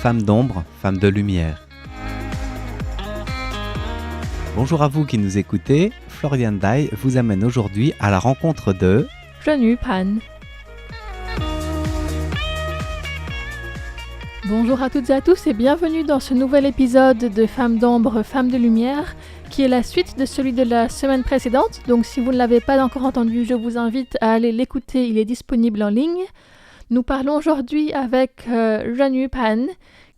Femmes d'ombre, femmes de lumière. Bonjour à vous qui nous écoutez, Florian Dai vous amène aujourd'hui à la rencontre de Zhenyu Pan. Bonjour à toutes et à tous et bienvenue dans ce nouvel épisode de Femmes d'ombre, femmes de lumière, qui est la suite de celui de la semaine précédente. Donc si vous ne l'avez pas encore entendu, je vous invite à aller l'écouter, il est disponible en ligne. Nous parlons aujourd'hui avec Zhenyu Pan,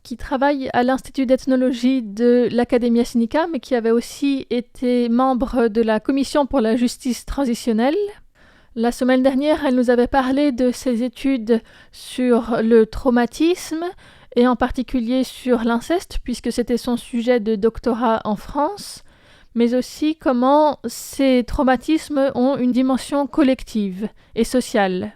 qui travaille à l'Institut d'ethnologie de l'Academia Sinica, mais qui avait aussi été membre de la Commission pour la justice transitionnelle. La semaine dernière, elle nous avait parlé de ses études sur le traumatisme, et en particulier sur l'inceste, puisque c'était son sujet de doctorat en France, mais aussi comment ces traumatismes ont une dimension collective et sociale.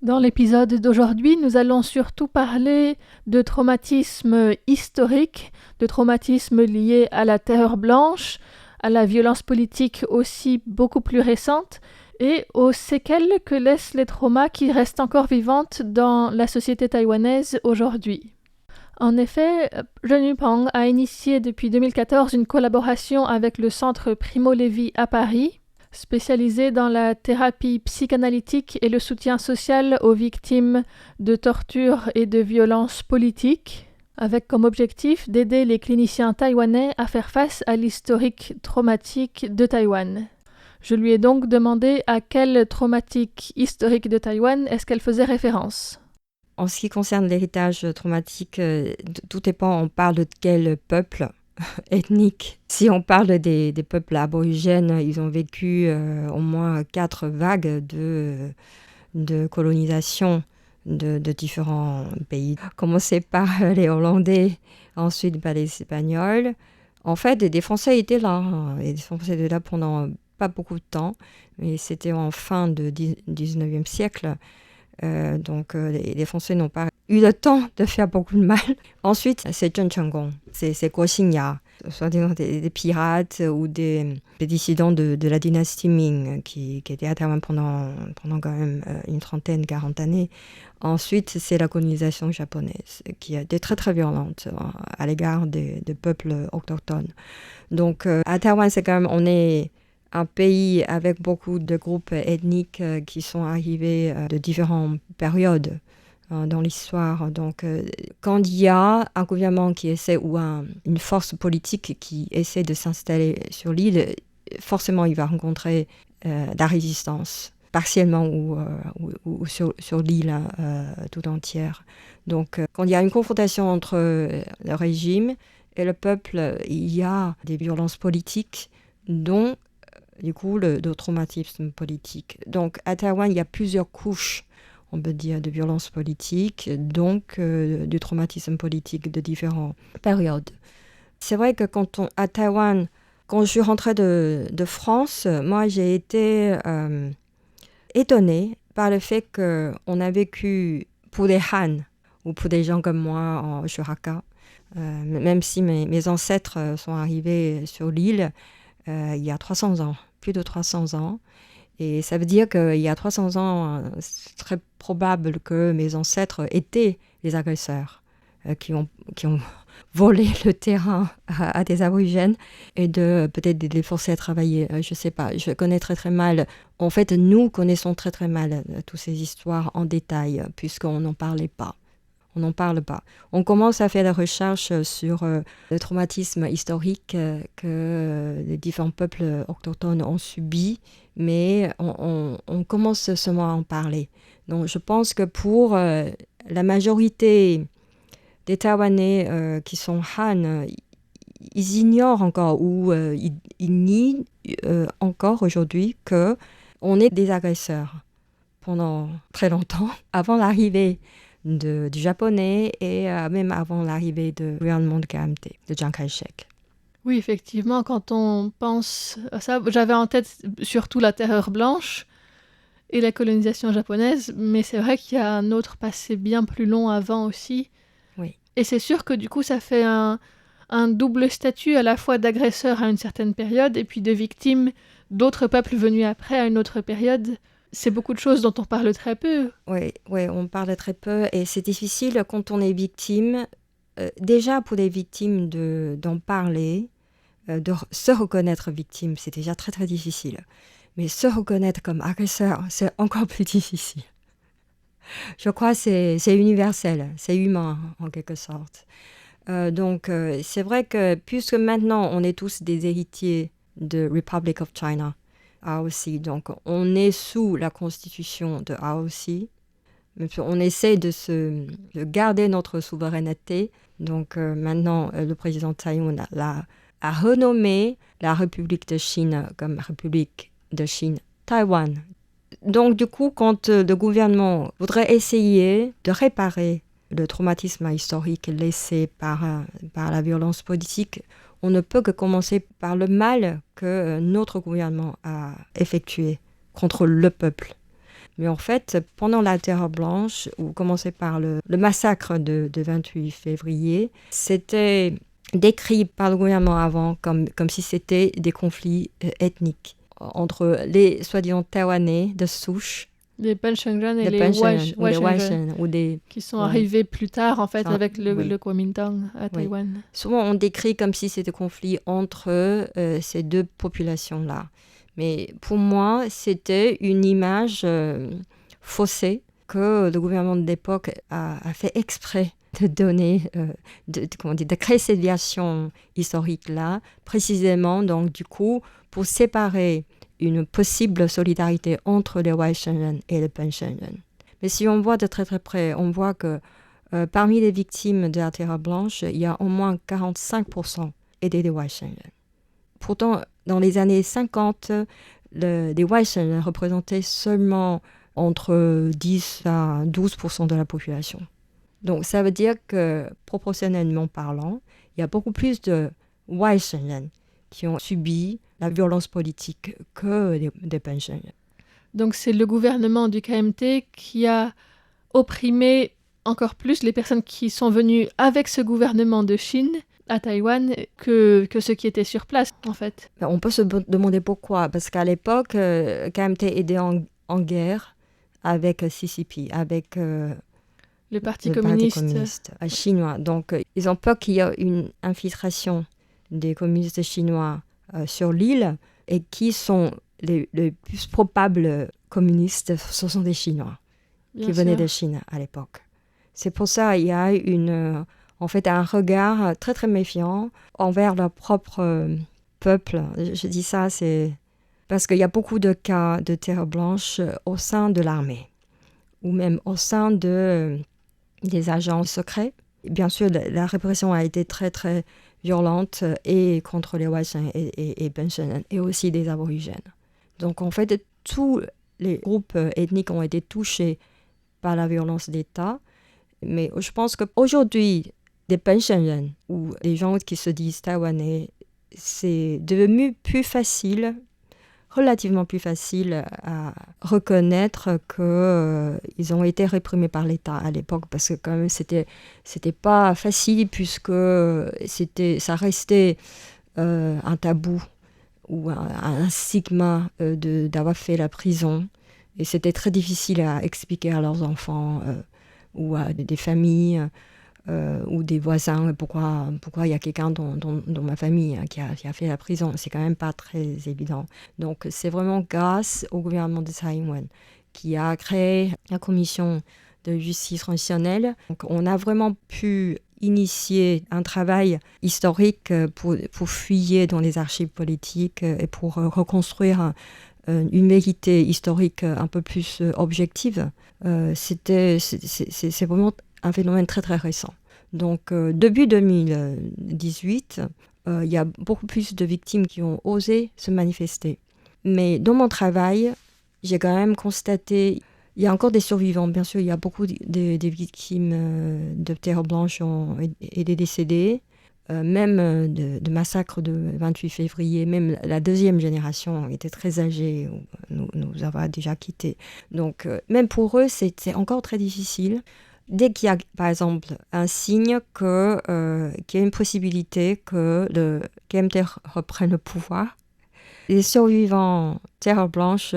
Dans l'épisode d'aujourd'hui, nous allons surtout parler de traumatismes historiques, de traumatismes liés à la terreur blanche, à la violence politique aussi beaucoup plus récente, et aux séquelles que laissent les traumas qui restent encore vivantes dans la société taïwanaise aujourd'hui. En effet, Zhenyu Pan a initié depuis 2014 une collaboration avec le Centre Primo Levi à Paris, spécialisé dans la thérapie psychanalytique et le soutien social aux victimes de torture et de violences politiques, avec comme objectif d'aider les cliniciens taïwanais à faire face à l'historique traumatique de Taïwan. Je lui ai donc demandé à quel traumatique historique de Taïwan est-ce qu'elle faisait référence. En ce qui concerne l'héritage traumatique, tout dépend, on parle de quel peuple ethnique. Si on parle des peuples aborigènes, ils ont vécu au moins 4 vagues de colonisation de différents pays. Commencer par les Hollandais, ensuite par les Espagnols. En fait, des Français étaient là. Et les Français étaient là pendant pas beaucoup de temps, mais c'était en fin du 19e siècle. Donc les Français n'ont pas eu le temps de faire beaucoup de mal. Ensuite, c'est Zheng Chenggong, c'est Guo Xingya, soit des pirates ou des dissidents de la dynastie Ming qui étaient à Taïwan pendant quand même une 30-40 années. Ensuite, c'est la colonisation japonaise qui a été très très violente à l'égard des peuples autochtones. Donc à Taïwan, c'est quand même, on est un pays avec beaucoup de groupes ethniques qui sont arrivés de différentes périodes dans l'histoire. Donc, quand il y a un gouvernement qui essaie ou une force politique qui essaie de s'installer sur l'île, forcément, il va rencontrer la résistance, partiellement ou sur l'île tout entière. Donc, quand il y a une confrontation entre le régime et le peuple, il y a des violences politiques dont du coup, le traumatisme politique. Donc, à Taïwan, il y a plusieurs couches, on peut dire, de violence politique, donc du traumatisme politique de différentes périodes. C'est vrai que à Taïwan, quand je suis rentrée de France, moi, j'ai été étonnée par le fait qu'on a vécu pour des Han, ou pour des gens comme moi en Shuraka, même si mes ancêtres sont arrivés sur l'île, il y a 300 ans, plus de 300 ans. Et ça veut dire qu'il y a 300 ans, c'est très probable que mes ancêtres étaient les agresseurs qui ont volé le terrain à des aborigènes et peut-être de les forcer à travailler. Je ne sais pas, je connais très très mal. En fait, nous connaissons très très mal toutes ces histoires en détail puisqu'on n'en parlait pas. On n'en parle pas. On commence à faire des recherches sur le traumatisme historique que les différents peuples autochtones ont subi, mais on commence seulement à en parler. Donc je pense que pour la majorité des Taïwanais qui sont Han, ils ignorent encore ou ils nient encore aujourd'hui qu'on est des agresseurs pendant très longtemps, avant l'arrivée du japonais et même avant l'arrivée du gouvernement de KMT, de Chiang Kai-shek. Oui, effectivement, quand on pense à ça, j'avais en tête surtout la terreur blanche et la colonisation japonaise, mais c'est vrai qu'il y a un autre passé bien plus long avant aussi. Oui. Et c'est sûr que du coup, ça fait un double statut à la fois d'agresseur à une certaine période et puis de victime d'autres peuples venus après à une autre période. C'est beaucoup de choses dont on parle très peu. Oui, on parle très peu et c'est difficile quand on est victime déjà pour les victimes d'en parler, de se reconnaître victime, c'est déjà très très difficile. Mais se reconnaître comme agresseur, c'est encore plus difficile. Je crois que c'est universel, c'est humain en quelque sorte. Donc c'est vrai que puisque maintenant on est tous des héritiers de Republic of China, ROC, donc on est sous la constitution de ROC, on essaie de garder notre souveraineté. Donc maintenant le président Tsai Ing-wen a renommé la République de Chine comme République de Chine Taïwan. Donc du coup, quand le gouvernement voudrait essayer de réparer le traumatisme historique laissé par la violence politique, on ne peut que commencer par le mal que notre gouvernement a effectué contre le peuple. Mais en fait, pendant la Terreur blanche, ou commencer par le massacre de 28 février, c'était décrit par le gouvernement avant comme si c'était des conflits ethniques entre les soi-disant Taïwanais de souche, les Penshengren et les Waishengren, qui sont arrivés plus tard en fait avec le Kuomintang à Taïwan. Oui. Souvent on décrit comme si c'était conflit entre ces deux populations-là. Mais pour moi, c'était une image faussée que le gouvernement de l'époque a fait exprès de donner, de créer cette version historique-là, précisément, donc du coup, pour séparer une possible solidarité entre les Waishengren et les Penshengren. Mais si on voit de très très près, on voit que parmi les victimes de la Terreur blanche, il y a au moins 45% étaient des Waishengren. Pourtant, dans les années 50, les Waishengren représentaient seulement entre 10 à 12% de la population. Donc ça veut dire que, proportionnellement parlant, il y a beaucoup plus de Waishengren qui ont subi la violence politique que des Penshengren. Donc c'est le gouvernement du KMT qui a opprimé encore plus les personnes qui sont venues avec ce gouvernement de Chine à Taïwan que ceux qui étaient sur place, en fait. On peut se demander pourquoi, parce qu'à l'époque, KMT était en guerre avec CCP, avec le Parti communiste chinois. Donc ils ont peur qu'il y ait une infiltration des communistes chinois sur l'île, et qui sont les plus probables communistes, ce sont des Chinois qui venaient de Chine à l'époque. C'est pour ça qu'il y a en fait un regard très très méfiant envers leur propre peuple. Je dis ça, c'est parce qu'il y a beaucoup de cas de terreur blanche au sein de l'armée, ou même au sein des agents secrets. Bien sûr, la répression a été très très violente et contre les Waishengren et Penshengren, et aussi des aborigènes. Donc en fait, tous les groupes ethniques ont été touchés par la violence d'État. Mais je pense qu'aujourd'hui, des Penshengren ou des gens qui se disent taïwanais, c'est devenu plus facile, relativement plus facile à reconnaître qu'ils ont été réprimés par l'État à l'époque, parce que quand même c'était pas facile, puisque ça restait un tabou ou un stigma d'avoir fait la prison, et c'était très difficile à expliquer à leurs enfants ou à des familles ou des voisins pourquoi il y a quelqu'un dans ma famille qui a fait la prison. C'est quand même pas très évident. Donc c'est vraiment grâce au gouvernement de Tsai Ing-wen qui a créé la commission de justice transitionnelle. Donc on a vraiment pu initier un travail historique pour fouiller dans les archives politiques et pour reconstruire une vérité historique un peu plus objective. C'est vraiment un phénomène très très récent. Donc depuis 2018, il y a beaucoup plus de victimes qui ont osé se manifester. Mais dans mon travail, j'ai quand même constaté, il y a encore des survivants. Bien sûr, il y a beaucoup de victimes de terreur blanche et des décédés. Même de massacre de 28 février, même la deuxième génération était très âgée, nous avons déjà quittés. Donc même pour eux, c'est encore très difficile. Dès qu'il y a, par exemple, un signe qu'il y a une possibilité que le KMT reprenne le pouvoir, les survivants terre blanche,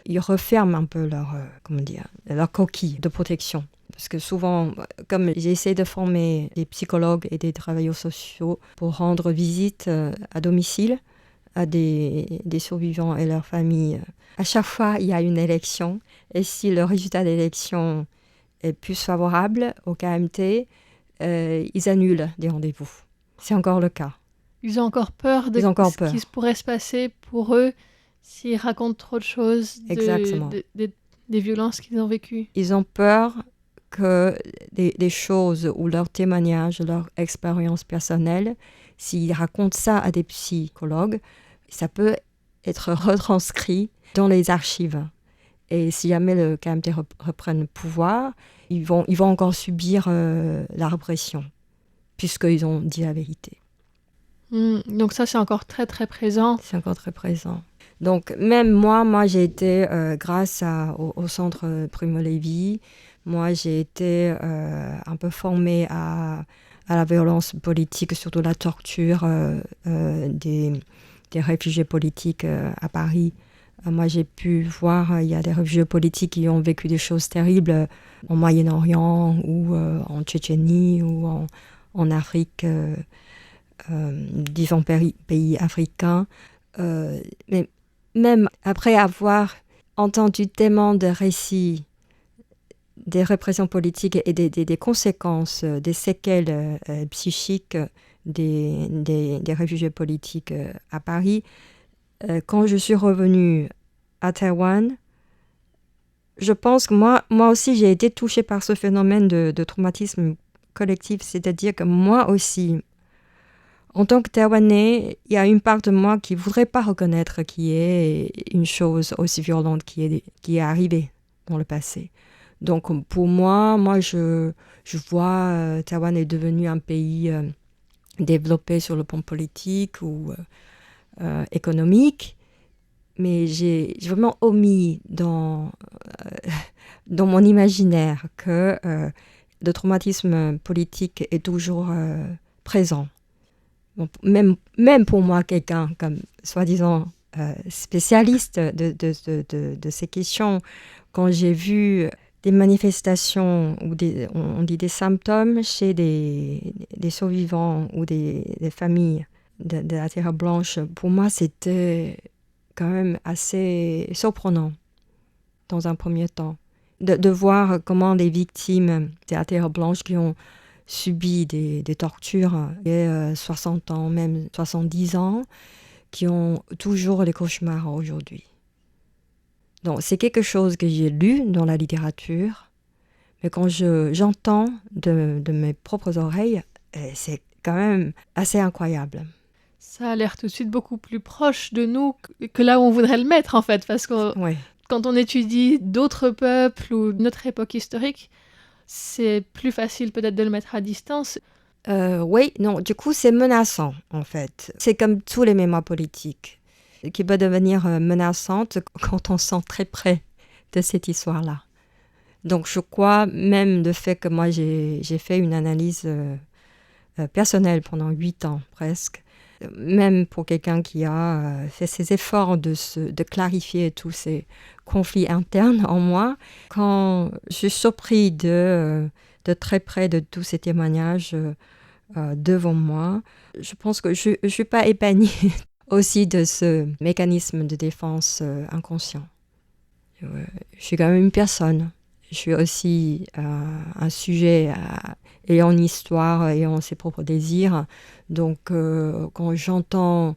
ils referment un peu leur coquille de protection. Parce que souvent, comme j'essaie de former des psychologues et des travailleurs sociaux pour rendre visite à domicile à des survivants et leurs familles, à chaque fois, il y a une élection. Et si le résultat de l'élection est plus favorable au KMT, ils annulent des rendez-vous. C'est encore le cas. Ils ont encore peur de ce qui pourrait se passer pour eux s'ils racontent trop de choses, des violences qu'ils ont vécues. Ils ont peur que des choses ou leurs témoignages, leur expérience personnelle, s'ils racontent ça à des psychologues, ça peut être retranscrit dans les archives. Et si jamais le KMT reprenne le pouvoir, ils vont encore subir la répression, puisqu'ils ont dit la vérité. Donc ça, c'est encore très, très présent. C'est encore très présent. Donc même moi j'ai été, grâce au centre Primo Levi, moi j'ai été un peu formée à la violence politique, surtout la torture des réfugiés politiques à Paris. Moi j'ai pu voir, il y a des réfugiés politiques qui ont vécu des choses terribles au Moyen-Orient ou en Tchétchénie ou en Afrique, différents pays africains. Mais même après avoir entendu tellement de récits des répressions politiques et des conséquences, des séquelles psychiques des réfugiés politiques à Paris, quand je suis revenue à Taïwan, je pense que moi aussi j'ai été touchée par ce phénomène de traumatisme collectif, c'est-à-dire que moi aussi, en tant que Taïwanais, il y a une part de moi qui ne voudrait pas reconnaître qu'il y ait une chose aussi violente qui est arrivée dans le passé. Donc pour moi je vois Taïwan est devenu un pays développé sur le plan politique ou économique, mais j'ai vraiment omis dans mon imaginaire que le traumatisme politique est toujours présent. Bon, même pour moi, quelqu'un comme soi-disant spécialiste de ces questions, quand j'ai vu des manifestations ou on dit des symptômes chez des survivants ou des familles de la Terre Blanche, pour moi c'était quand même assez surprenant dans un premier temps de voir comment des victimes de la Terre Blanche qui ont subi des tortures il y a 60 ans, même 70 ans, qui ont toujours des cauchemars aujourd'hui. Donc c'est quelque chose que j'ai lu dans la littérature, mais quand j'entends de mes propres oreilles, c'est quand même assez incroyable. Ça a l'air tout de suite beaucoup plus proche de nous que là où on voudrait le mettre en fait, parce que quand on étudie d'autres peuples ou notre époque historique, c'est plus facile peut-être de le mettre à distance. Du coup c'est menaçant en fait. C'est comme tous les mémoires politiques qui peuvent devenir menaçantes quand on sent très près de cette histoire-là. Donc je crois même le fait que moi j'ai fait une analyse personnelle pendant 8 ans presque, même pour quelqu'un qui a fait ses efforts de clarifier tous ces conflits internes en moi, quand je suis surpris de très près de tous ces témoignages devant moi, je pense que je ne suis pas épanouie aussi de ce mécanisme de défense inconscient. Je suis quand même une personne. Je suis aussi un sujet ayant une histoire, ayant ses propres désirs. Donc, quand j'entends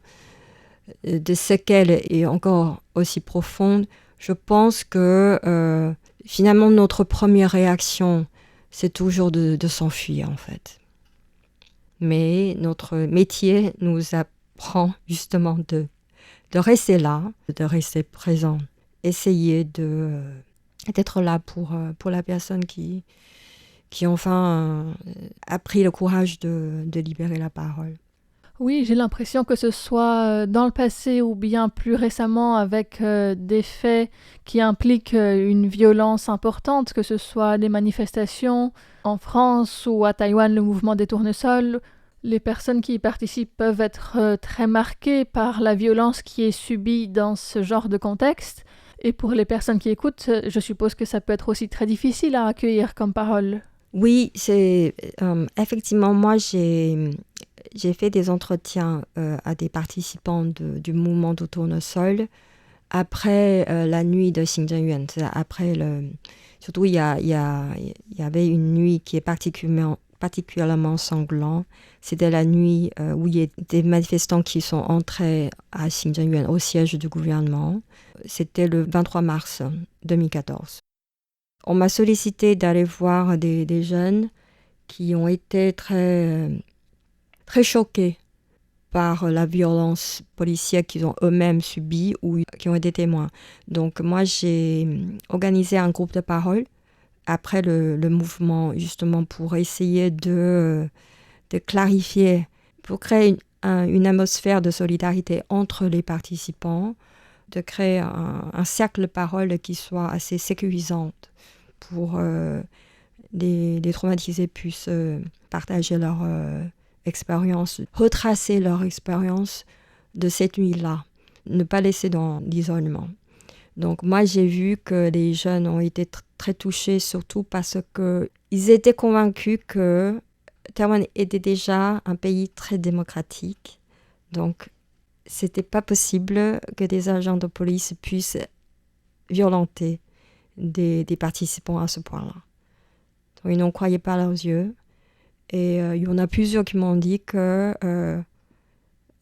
des séquelles et encore aussi profondes, je pense que finalement, notre première réaction, c'est toujours de s'enfuir, en fait. Mais notre métier nous apprend justement de rester là, de rester présent, essayer d'être là pour la personne qui enfin a pris le courage de libérer la parole. Oui, j'ai l'impression que ce soit dans le passé ou bien plus récemment avec des faits qui impliquent une violence importante, que ce soit des manifestations en France ou à Taïwan, le mouvement des tournesols. Les personnes qui y participent peuvent être très marquées par la violence qui est subie dans ce genre de contexte. Et pour les personnes qui écoutent, je suppose que ça peut être aussi très difficile à accueillir comme parole. Oui, c'est effectivement, moi j'ai fait des entretiens à des participants du mouvement du tournesol après la nuit de Xinzhenyuan. Après surtout, il y avait une nuit qui est particulièrement sanglante. C'était la nuit où il y a des manifestants qui sont entrés à Xinzhenyuan, au siège du gouvernement. C'était le 23 mars 2014. On m'a sollicité d'aller voir des jeunes qui ont été très, très choqués par la violence policière qu'ils ont eux-mêmes subie ou qui ont été témoins. Donc moi, j'ai organisé un groupe de parole après le mouvement, justement pour essayer de clarifier, pour créer une atmosphère de solidarité entre les participants, de créer un cercle de parole qui soit assez sécurisant pour les traumatisés puissent partager leur expérience, retracer leur expérience de cette nuit-là, ne pas laisser dans l'isolement. Donc moi, j'ai vu que les jeunes ont été très touchés, surtout parce qu'ils étaient convaincus que Taïwan était déjà un pays très démocratique. Donc, c'était pas possible que des agents de police puissent violenter des participants à ce point-là. Donc, ils n'en croyaient pas leurs yeux. Et il y en a plusieurs qui m'ont dit que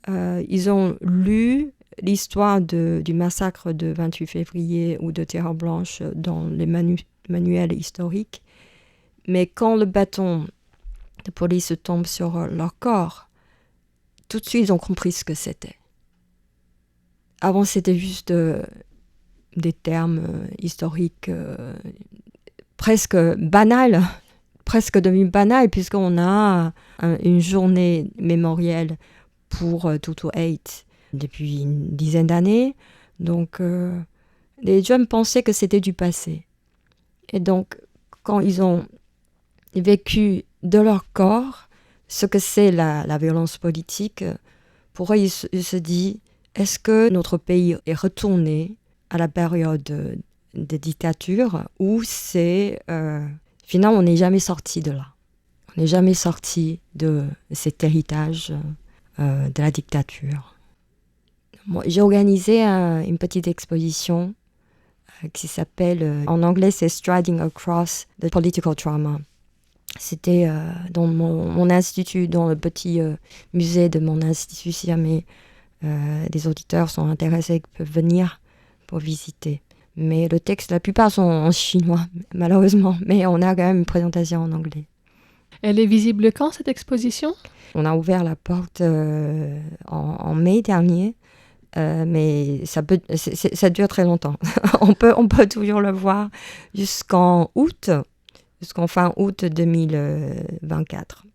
ils ont lu l'histoire du massacre de 28 février ou de Terre Blanche dans les manuels historiques. Mais quand le bâton de police tombe sur leur corps, tout de suite ils ont compris ce que c'était. Avant, c'était juste des termes historiques presque banals, presque devenus banals, puisqu'on a une journée mémorielle pour Tutu 8 depuis une dizaine d'années. Donc, les jeunes pensaient que c'était du passé. Et donc, quand ils ont vécu de leur corps ce que c'est la violence politique, pour eux, ils se disent, est-ce que notre pays est retourné à la période de dictature ou c'est... finalement, on n'est jamais sorti de là. On n'est jamais sorti de cet héritage de la dictature. Moi, j'ai organisé une petite exposition qui s'appelle, en anglais, c'est Striding Across the Political Trauma. C'était dans mon institut, dans le petit musée de mon institut. Si jamais des auditeurs sont intéressés, ils peuvent venir pour visiter. Mais le texte, la plupart sont en chinois, malheureusement. Mais on a quand même une présentation en anglais. Elle est visible quand, cette exposition ? On a ouvert la porte en mai dernier. Mais ça dure très longtemps. on peut toujours le voir jusqu'en fin août 2024.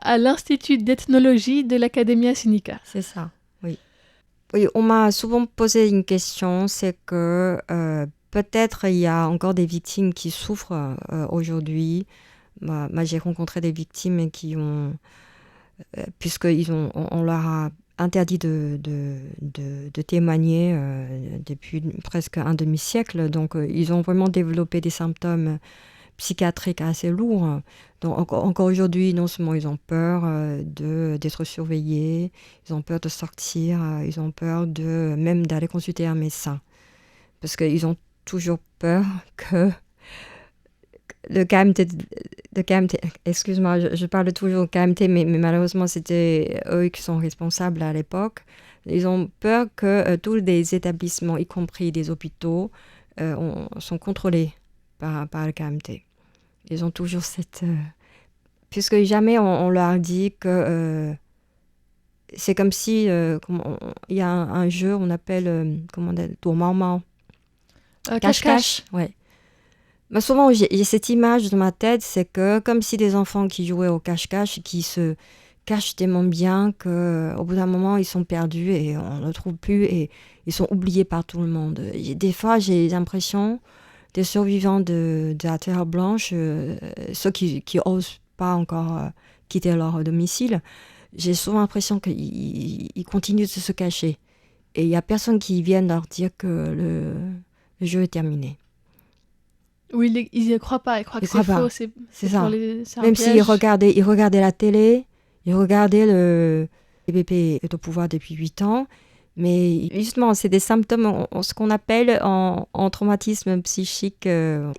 À l'Institut d'ethnologie de l'Academia Sinica. C'est ça, oui. Oui, on m'a souvent posé une question, c'est que peut-être il y a encore des victimes qui souffrent aujourd'hui. Moi, j'ai rencontré des victimes qui ont, on leur a interdit de témoigner depuis presque un demi-siècle. Donc, ils ont vraiment développé des symptômes psychiatriques assez lourds. Donc, encore aujourd'hui, non seulement ils ont peur d'être surveillés, ils ont peur de sortir, ils ont peur même d'aller consulter un médecin. Parce qu'ils ont toujours peur que le KMT, excuse-moi, je parle toujours du KMT, mais malheureusement, c'était eux qui sont responsables à l'époque. Ils ont peur que tous les établissements, y compris des hôpitaux, sont contrôlés par le KMT. Ils ont toujours cette... puisque jamais on leur dit que... c'est comme si... il y a un jeu, on appelle... comment on dit, Dormamau. Cache-cache, ouais. Mais souvent, j'ai cette image dans ma tête, c'est que comme si des enfants qui jouaient au cache-cache, qui se cachent tellement bien qu'au bout d'un moment, ils sont perdus et on ne le trouve plus et ils sont oubliés par tout le monde. Et des fois, j'ai l'impression des survivants de la Terre Blanche, ceux qui n'osent pas encore quitter leur domicile, j'ai souvent l'impression qu'ils continuent de se cacher. Et il n'y a personne qui vienne leur dire que le jeu est terminé. Oui, ils y croient pas, ils croient que c'est faux, c'est ça. C'est Même un s'ils piège. regardaient la télé, ils regardaient le BP est au pouvoir depuis 8 ans, mais justement, c'est des symptômes, ce qu'on appelle en traumatisme psychique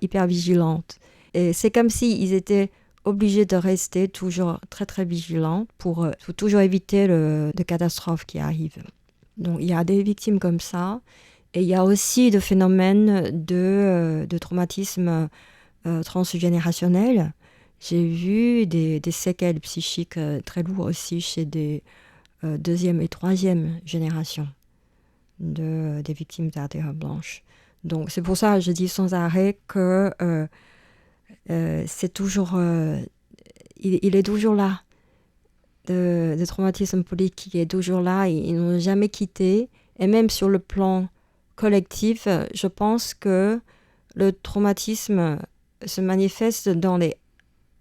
hypervigilante. Et c'est comme s'ils étaient obligés de rester toujours très très vigilants pour toujours éviter de catastrophes qui arrivent. Donc il y a des victimes comme ça. Et il y a aussi des phénomènes de traumatisme transgénérationnel. J'ai vu des séquelles psychiques très lourdes aussi chez des deuxième et troisième générations des victimes de la terreur blanche. Donc c'est pour ça que je dis sans arrêt que c'est toujours, il est toujours là. Le traumatisme politique est toujours là. Ils n'ont jamais quitté. Et même sur le plan collectif, je pense que le traumatisme se manifeste dans les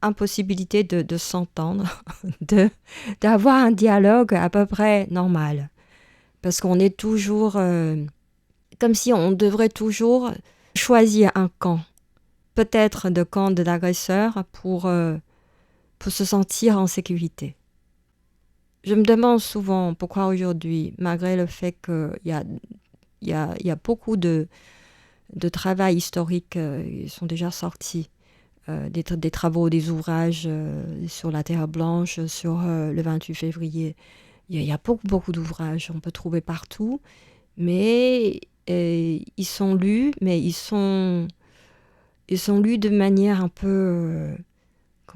impossibilités de s'entendre, d'avoir un dialogue à peu près normal. Parce qu'on est toujours comme si on devrait toujours choisir un camp. Peut-être le camp de l'agresseur pour se sentir en sécurité. Je me demande souvent pourquoi aujourd'hui, malgré le fait qu'il y a beaucoup de travail historique, ils sont déjà sortis, des travaux, des ouvrages sur la Terre Blanche, sur le 28 février. Il y a beaucoup d'ouvrages, on peut trouver partout, mais ils sont lus, mais ils sont lus de manière un peu,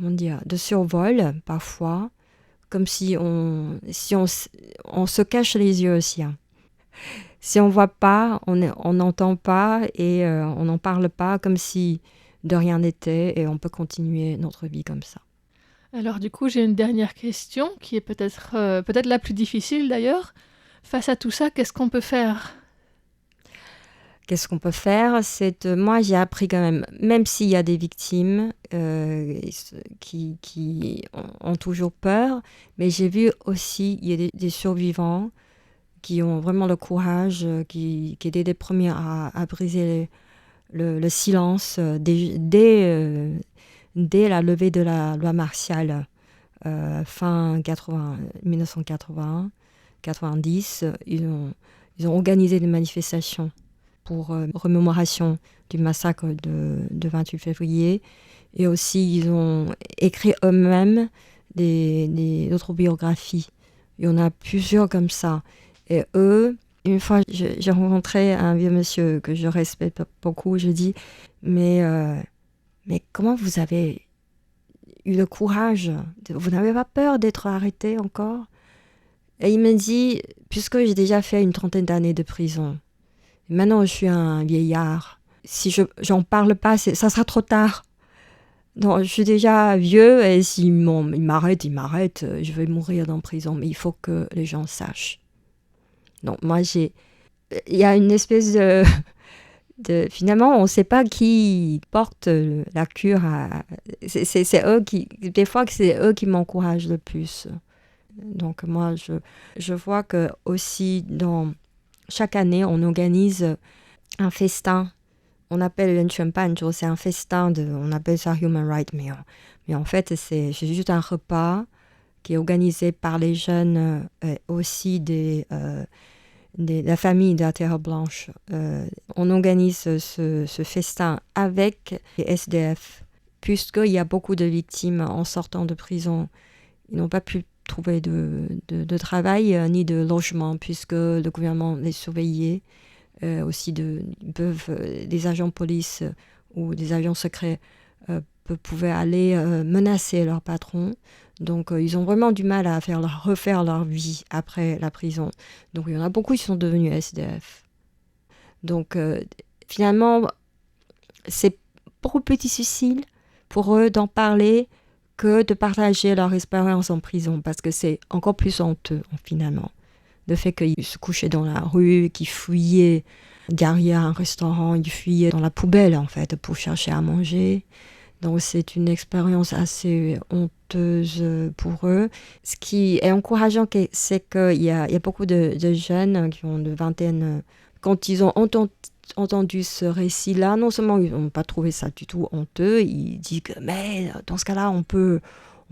de survol parfois, comme si on se cache les yeux aussi. Hein. Si on ne voit pas, on n'entend pas et on n'en parle pas comme si de rien n'était et on peut continuer notre vie comme ça. Alors du coup, j'ai une dernière question qui est peut-être la plus difficile d'ailleurs. Face à tout ça, qu'est-ce qu'on peut faire ? Qu'est-ce qu'on peut faire ? Moi, j'ai appris quand même s'il y a des victimes qui ont toujours peur, mais j'ai vu aussi il y a des survivants qui ont vraiment le courage, qui étaient les premiers à briser le silence dès la levée de la loi martiale fin 1980, 90. Ils ont organisé des manifestations pour remémoration du massacre de 28 février. Et aussi, ils ont écrit eux-mêmes des autobiographies. Il y en a plusieurs comme ça. Et eux, une fois, j'ai rencontré un vieux monsieur que je respecte beaucoup. Je dis, mais comment vous avez eu le courage ? Vous n'avez pas peur d'être arrêté encore ? Et il me dit, puisque j'ai déjà fait une 30aine d'années de prison, maintenant je suis un vieillard, si j'en parle pas, ça sera trop tard. Donc, je suis déjà vieux et s'il m'arrête, je vais mourir dans la prison. Mais il faut que les gens sachent. Donc moi, il y a une espèce finalement, on ne sait pas qui porte la cure. C'est eux des fois que c'est eux qui m'encouragent le plus. Donc moi, je vois que aussi chaque année, on organise un festin. On appelle le Chumpanjo, c'est un festin, on appelle ça Human Rights, mais en fait, c'est juste un repas qui est organisé par les jeunes aussi de la famille de la Terre Blanche. On organise ce festin avec les SDF, puisqu'il y a beaucoup de victimes en sortant de prison. Ils n'ont pas pu trouver de travail ni de logement, puisque le gouvernement les surveillait. Aussi des agents de police ou des agents secrets pouvaient aller menacer leur patron. Donc ils ont vraiment du mal à refaire leur vie après la prison. Donc il y en a beaucoup qui sont devenus SDF. Donc finalement, c'est beaucoup plus difficile pour eux d'en parler que de partager leur expérience en prison, parce que c'est encore plus honteux finalement. Le fait qu'ils se couchaient dans la rue, qu'ils fuyaient derrière un restaurant, ils fuyaient dans la poubelle en fait pour chercher à manger. Donc c'est une expérience assez honteuse pour eux. Ce qui est encourageant, c'est qu'il y a beaucoup de jeunes qui ont de vingtaine, quand ils ont entendu ce récit-là, non seulement ils n'ont pas trouvé ça du tout honteux, ils disent que mais dans ce cas-là, on peut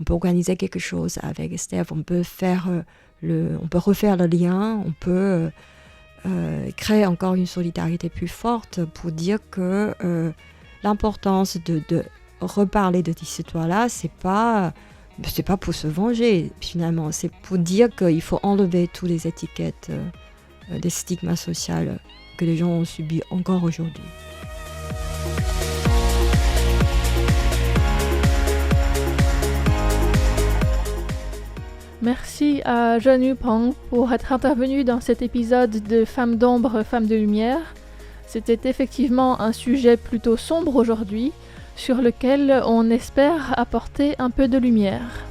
organiser quelque chose avec Steph, on peut refaire le lien, on peut créer encore une solidarité plus forte pour dire que l'importance de reparler de cette histoire-là, c'est pas pour se venger finalement, c'est pour dire qu'il faut enlever toutes les étiquettes des stigmas sociaux que les gens ont subis encore aujourd'hui. Merci à Jeanne Yupeng pour être intervenue dans cet épisode de Femmes d'ombre, Femmes de lumière. C'était effectivement un sujet plutôt sombre aujourd'hui, sur lequel on espère apporter un peu de lumière.